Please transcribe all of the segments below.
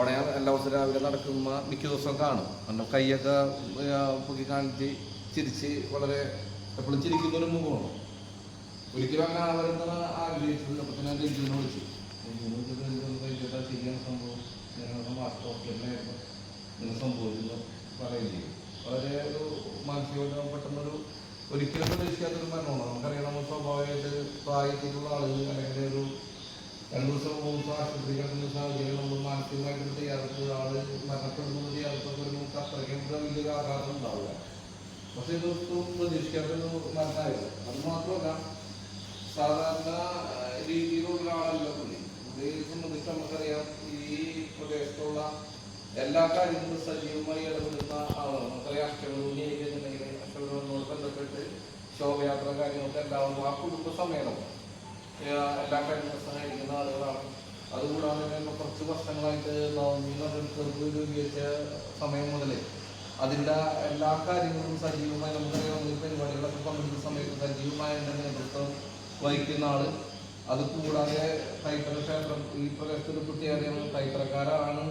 അവിടെ എല്ലാ ദിവസവും രാവിലെ നടക്കുമ്പോൾ മിക്ക ദിവസവും കാണും. കാരണം കൈയൊക്കെ പൊക്കി കാണിച്ച് ചിരിച്ച് വളരെ എപ്പോഴും ചിരിക്കുന്നൊരു മുഖമാണ്. ഒരിക്കലും അങ്ങനെ ആവരുന്ന ആഗ്രഹിച്ചത്. അപ്പോൾ തന്നെ രഞ്ജുവിനെ വിളിച്ചു. കഴിഞ്ഞിട്ട് ശരിയാണ് സംഭവം, ഞങ്ങളുടെ മാസ്റ്റർ ഹോസ്പിറ്റലിലായിരുന്നു നിങ്ങൾ സംഭവിച്ചത് പറയുകയും ചെയ്യും. വളരെ ഒരു മാനസികമായിട്ട് പെട്ടെന്നൊരു ഒരിക്കലും പ്രതീക്ഷിക്കാത്തൊരു മരണമാണ്. നമുക്കറിയാം, നമ്മൾ സ്വാഭാവികമായിട്ട് പ്രായത്തിലുള്ള ആളുകൾ അല്ലെങ്കിൽ ഒരു 2 ദിവസം 3 ദിവസം ആശുപത്രി കിടക്കുന്ന സാഹചര്യം നമ്മൾ മാനസികമായിട്ട് തയ്യാറെടുത്ത് ആൾ മരണപ്പെടുന്നത് തയ്യാറെടുത്തൊക്കെ നമുക്ക് അത്രയ്ക്കും വലിയൊരു ആഘാതം ഉണ്ടാവില്ല. പക്ഷേ ഇതൊട്ടും പ്രതീക്ഷിക്കാത്തൊരു മരണമായിരുന്നു. അത് മാത്രമല്ല, സാധാരണ രീതിയിലുള്ള ആളല്ല പുള്ളി. പുള്ളിയെ സംബന്ധിച്ച് നമുക്കറിയാം, ഈ പ്രദേശത്തുള്ള എല്ലാ കാര്യങ്ങളും സജീവമായി ഇടപെടുന്ന ആളാണ്. നമുക്കറിയാം, അഷ്ടമിനി ആയിട്ടുണ്ടെങ്കിൽ അഷ്ടമിനോട് ബന്ധപ്പെട്ട് ശോഭയാത്ര കാര്യങ്ങൾക്ക് എല്ലാവരും ആ കുടുംബ സമേതം എല്ലാ കാര്യങ്ങളും സഹായിക്കുന്ന ആളുകളാണ്. അതുകൂടാതെ തന്നെ കുറച്ച് വർഷങ്ങളായിട്ട് രൂപീകരിച്ച സമയം മുതൽ അതിൻ്റെ എല്ലാ കാര്യങ്ങളും സജീവമായി നമുക്കറിയാം. ഈ പരിപാടികളൊക്കെ പങ്കെടുക്കുന്ന സമയത്ത് സജീവമായ നേതൃത്വം വഹിക്കുന്ന ആള്. അത് കൂടാതെ തൈത്തറ ക്ഷേത്രം ഈ പ്രദേശത്തൊരു പ്രത്യേകതയാണ്. തൈത്തറക്കാരാണ്.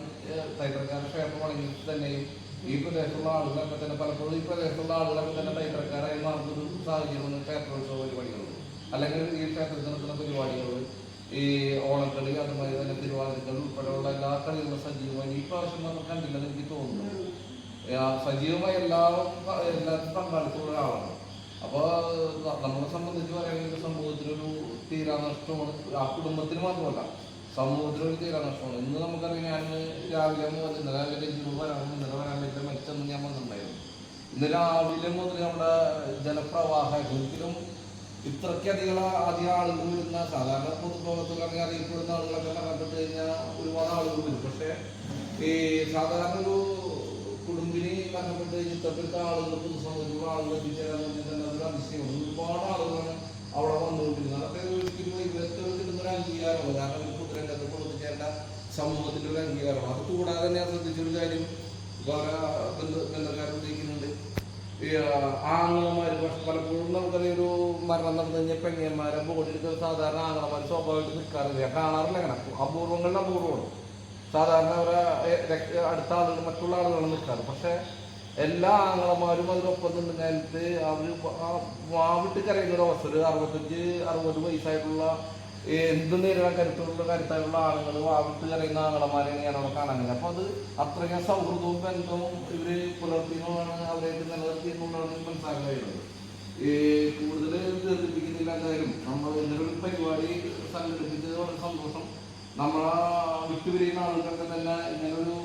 തൈത്തറക്കാരുടെ ക്ഷേത്രമാണെങ്കിൽ തന്നെയും ഈ പ്രദേശത്തുള്ള ആളുകളൊക്കെ തന്നെ പലപ്പോഴും ഈ പ്രദേശത്തുള്ള ആളുകളൊക്കെ തന്നെ തൈത്തറക്കാരായി മാറുന്നൊരു സാഹചര്യമാണ് ക്ഷേത്രോത്സവ പരിപാടികൾ, അല്ലെങ്കിൽ ഈ ക്ഷേത്രത്തിൽ നടത്തുന്ന പരിപാടികൾ, ഈ ഓണക്കളി, അതുമായി തന്നെ തിരുവാതിരക്കളി ഉൾപ്പെടെയുള്ള എല്ലാ കളികളും സജീവമായി ഈ പ്രാവശ്യം നമുക്ക് കണ്ടില്ലെന്ന് എനിക്ക് തോന്നുന്നു. സജീവമായി എല്ലാവർക്കും പങ്കാളിത്തമുള്ള ഒരാളാണ്. അപ്പോൾ നമ്മളെ സംബന്ധിച്ച് പറയുകയാണെങ്കിൽ സമൂഹത്തിലൊരു തീരാനഷ്ടമാണ്. ആ കുടുംബത്തിന് മാത്രമല്ല, സമൂഹത്തിലൊരു തീരാനഷ്ടമാണ്. ഇന്ന് നമുക്കറിയാം, ഞാൻ രാവിലെ മുതൽ ഇന്നലെ വരാൻ പറ്റില്ല, മരിച്ചെന്ന് ഞാൻ വന്നിട്ടുണ്ടായിരുന്നു. ഇന്ന് രാവിലെ മുതൽ നമ്മുടെ ജനപ്രവാഹം ഒരിക്കലും ഇത്രയ്ക്കധികം ആളുകൾ വരുന്ന, സാധാരണ പൊതുപ്രവർത്തകർ അറിയപ്പെടുന്ന ആളുകളൊക്കെ മരണപ്പെട്ട് കഴിഞ്ഞാൽ ഒരുപാട് ആളുകൾ വരും. പക്ഷേ ഈ സാധാരണ ഒരു കുടുംബിനി മരണപ്പെട്ട് കഴിഞ്ഞ് ഇത്തരത്തിലുള്ള ആളുകൾ പൊതുസമൂഹത്തിലുള്ള ആളുകൾ എത്തിച്ചേരാൻ തന്നെ അതൊരു അതിശയമാണ്. ഒരുപാട് ആളുകളാണ് അവിടെ വന്നുകൊണ്ടിരുന്നത്. അതൊക്കെ ഒരിക്കലും ഇവർക്ക് കിട്ടുന്നൊരു അംഗീകാരമാണ്. കാരണം ഒരു പൊതുരംഗത്ത് പ്രവർത്തിക്കേണ്ട സമൂഹത്തിൻ്റെ ഒരു അംഗീകാരമാണ്. അത് കൂടാതെ ഞാൻ ശ്രദ്ധിച്ചൊരു കാര്യം, വേറെ ബന്ധക്കാർ ഉദ്ദേശിക്കുന്നുണ്ട്. ഈ ആങ്ങളമാർ പലപ്പോഴും നമുക്കറിയാം, ഒരു മരണം നടന്നു കഴിഞ്ഞാൽ പെങ്ങന്മാരെ ബോഡിയെടുക്കുന്ന സാധാരണ ആങ്ങളമാർ സ്വാഭാവികമായിട്ട് നിൽക്കാറില്ല, കാണാറില്ല. അങ്ങനെ അപൂർവങ്ങളിൽ അപൂർവമാണ്. സാധാരണ അവരെ അടുത്ത ആളുകൾ മറ്റുള്ള ആളുകളാണ് നിൽക്കാറ്. പക്ഷെ എല്ലാ ആങ്ങളമാരും അതിനൊപ്പം നിന്ന് നേരത്തെ അവർ വാവിട്ട് കരയുന്ന ഒരു അവസ്ഥ. 65-60 വയസ്സായിട്ടുള്ള എന്ത് നേരിടാൻ കരുത്തായിട്ടുള്ള ആളുകൾ വാവിട്ട് കരയുന്ന ആങ്ങളമാരെയാണ് ഞാൻ അവിടെ കാണാൻ കഴിയും. അപ്പോൾ അത് അത്രയും സൗഹൃദവും ബന്ധവും ഇവർ പുലർത്തിയെന്നുള്ളതാണ്, അവരായിട്ട് നിലനിർത്തിയെന്നുള്ളതാണ് മനസ്സിലാക്കാൻ കഴിയുന്നത്. കൂടുതൽ ദീർഘിപ്പിക്കുന്നില്ല. എന്തായാലും നമ്മൾ ഇന്നൊരു പരിപാടി സംഘടിപ്പിച്ചത് വളരെ സന്തോഷം. നമ്മളെ വിട്ടുപിരിയുന്ന ആളുകൾക്ക് തന്നെ ഇങ്ങനൊരു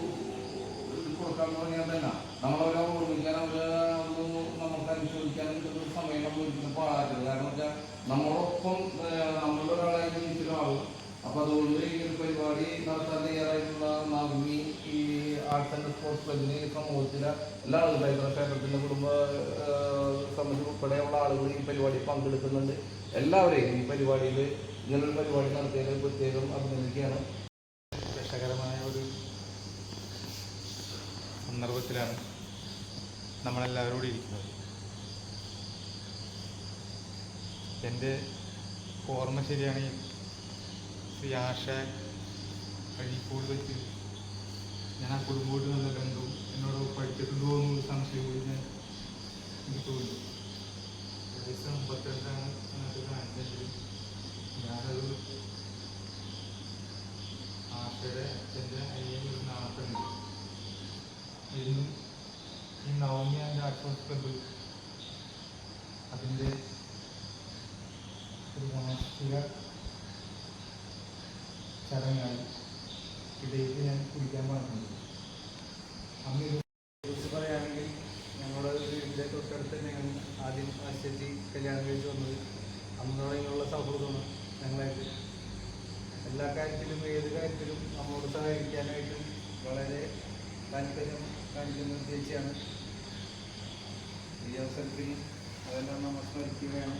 ഇത് കൊടുക്കാന്ന് പറഞ്ഞാൽ തന്നെ നമ്മളവരെ ഓർമ്മിക്കാൻ, നമുക്ക് അനുശോചിക്കാനും കിട്ടുന്ന സമയം നമ്മൾ ഒരിക്കലും പാഴാക്കരുത്. കാരണം വെച്ചാൽ നമ്മളൊപ്പം നമ്മളുടെ ഒരാളായി ജീവിച്ചൊരാളും. അപ്പം അതുകൊണ്ട് ഈ ഒരു പരിപാടി നടത്താൻ തയ്യാറായിട്ടുള്ള നവമി ഈ ആർട്സ് ആൻഡ് സ്പോർട്സ് ക്ലബിന് സമൂഹത്തിലെ എല്ലാ ആളുകളായിട്ടുള്ള ക്ഷേത്രത്തിൻ്റെ കുടുംബ സമിതി ഉൾപ്പെടെയുള്ള ആളുകൾ ഈ പരിപാടി പങ്കെടുക്കുന്നുണ്ട്. എല്ലാവരെയും ഈ പരിപാടിയിൽ ഇങ്ങനൊരു പരിപാടി നടത്തിയതിൽ പ്രത്യേകം അഭിനന്ദിക്കുകയാണ്. രസകരമായ ഒരു സന്ദർഭത്തിലാണ് നമ്മളെല്ലാവരും കൂടി ഇരിക്കുന്നത്. എൻ്റെ ഓർമ്മ ശരിയാണെങ്കിൽ ശ്രീ ആശ അഴീക്കോട് വെച്ച് ഞാൻ ആ കുടുംബമായിട്ട് നല്ല ബന്ധവും എന്നോട് പഠിച്ചിട്ടുണ്ടോ എന്നൊരു സംശയം കൂടി എനിക്ക് തോന്നി. വയസ്സ് 52 അതിനകത്ത് കാണിച്ചെങ്കിലും ഞാനത് ആശയുടെ അച്ഛൻ്റെ അയ്യൻ ഒരു നാട്ടുണ്ട്. എന്നും ഈ നവമി ആൻഡ് ആർട്സ് ക്ലബ്ബ് അതിൻ്റെ ഒരു വാർഷിക ചടങ്ങായി ഇടയിൽ ഞാൻ കുടിക്കാൻ പറഞ്ഞിട്ടുണ്ട്. അന്ന് കുറിച്ച് പറയുകയാണെങ്കിൽ ഞങ്ങളുടെ വീടിൻ്റെ തൊട്ടടുത്ത് ഞങ്ങൾ ആദ്യം ആശയെത്തി കല്യാണം കഴിച്ച് വന്നത്. അന്ന് തുടങ്ങിയുള്ള സൗഹൃദമാണ് ഞങ്ങളായിട്ട്. എല്ലാ കാര്യത്തിലും ഏത് കാര്യത്തിലും നമ്മോട് സഹായിക്കാനായിട്ടും വളരെ താല്പര്യം കാണിക്കുന്ന ചേച്ചിയാണ്. ഈ അവസരത്തിൽ അതെല്ലാം നമ്മൾ സ്മരിക്കുകയാണ്.